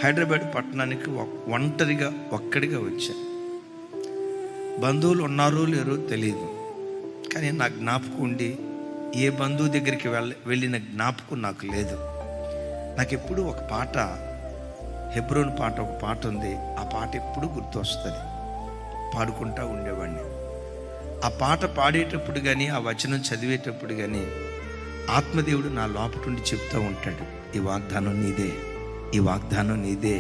హైదరాబాద్ పట్టణానికి ఒంటరిగా ఒక్కడిగా వచ్చాను. బంధువులు ఉన్నారో లేరో తెలియదు, కానీ నా జ్ఞాపకం ఉండి ఏ బంధువు దగ్గరికి వెళ్ళిన జ్ఞాపకం నాకు లేదు. నాకు ఎప్పుడు ఒక పాట, హెబ్రోన్ పాట, ఒక పాట ఉంది. ఆ పాట ఎప్పుడు గుర్తు వస్తుంది, పాడుకుంటూ ఉండేవాడిని. ఆ పాట పాడేటప్పుడు కానీ, ఆ వచనం చదివేటప్పుడు కానీ ఆత్మదేవుడు నా లోపటుండి చెప్తూ ఉంటాడు, ఈ వాగ్దానం నీదే, ఈ వాగ్దానం నీదే,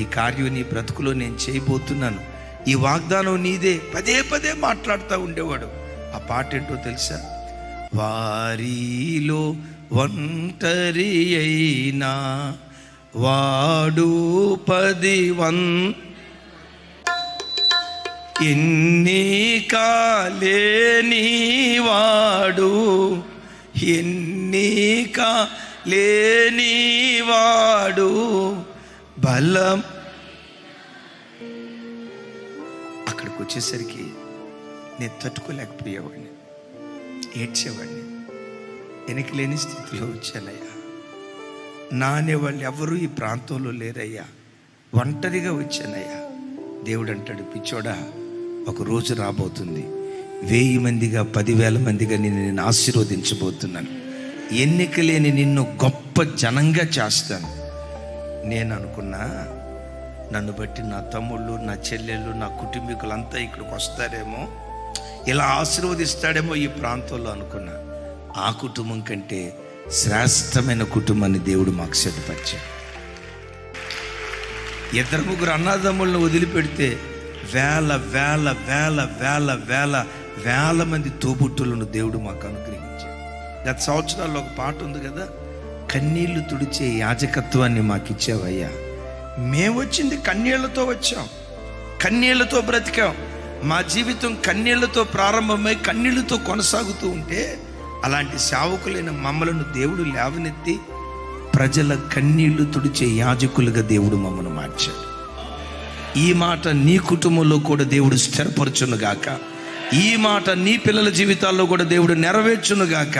ఈ కార్యం నీ బ్రతుకులో నేను చేయబోతున్నాను, ఈ వాగ్దానం నీదే. పదే పదే మాట్లాడుతూ ఉండేవాడు. ఆ పాట ఏంటో తెలుసా? వారిలో ఒంటరి అయినా వాడు 10 ఎన్నిక లేని వాడు, ఎన్నిక లేని వాడు బలం. అక్కడికి వచ్చేసరికి నేను తట్టుకోలేకపోయేవాడిని, ఏడ్చేవాడిని. వెనక్కి లేని స్థితిలో వచ్చానయ్యా. నా అనేవాళ్ళు ఎవరు ఈ ప్రాంతంలో లేరయ్యా, ఒంటరిగా వచ్చానయ్యా. దేవుడు అంటాడు, పిచ్చోడా, ఒక రోజు రాబోతుంది, 1000 మందిగా 10,000 మందిగా నేను ఆశీర్వదించబోతున్నాను. ఎన్నిక లేని నిన్ను గొప్ప జనంగా చేస్తాను. నేను అనుకున్నా, నన్ను బట్టి నా తమ్ముళ్ళు, నా చెల్లెళ్ళు, నా కుటుంబీకులంతా ఇక్కడికి వస్తారేమో, ఇలా ఆశీర్వదిస్తాడేమో ఈ ప్రాంతంలో అనుకున్నా. ఆ కుటుంబం కంటే శ్రేష్టమైన కుటుంబాన్ని దేవుడు మాకు సిద్ధపరిచాడు. 2-3 అన్నదమ్ములను వదిలిపెడితే వేల వేల వేల వేల వేల వేల మంది తోబుట్టులను దేవుడు మాకు అనుగ్రహించాడు. గత సంవత్సరాల్లో ఒక పాట ఉంది కదా, కన్నీళ్లు తుడిచే యాజకత్వాన్ని మాకు ఇచ్చావయ్యా. మేము వచ్చింది కన్నీళ్లతో వచ్చాం, కన్నీళ్లతో బ్రతికాం. మా జీవితం కన్నీళ్లతో ప్రారంభమై కన్నీళ్లతో కొనసాగుతూ ఉంటే, అలాంటి సేవకులైన మమ్మలను దేవుడు లేవనెత్తి ప్రజల కన్నీళ్లు తుడిచే యాజకులుగా దేవుడు మమ్మల్ని మార్చాడు. ఈ మాట నీ కుటుంబంలో కూడా దేవుడు స్థిరపరచునుగాక. ఈ మాట నీ పిల్లల జీవితాల్లో కూడా దేవుడు నెరవేర్చునుగాక.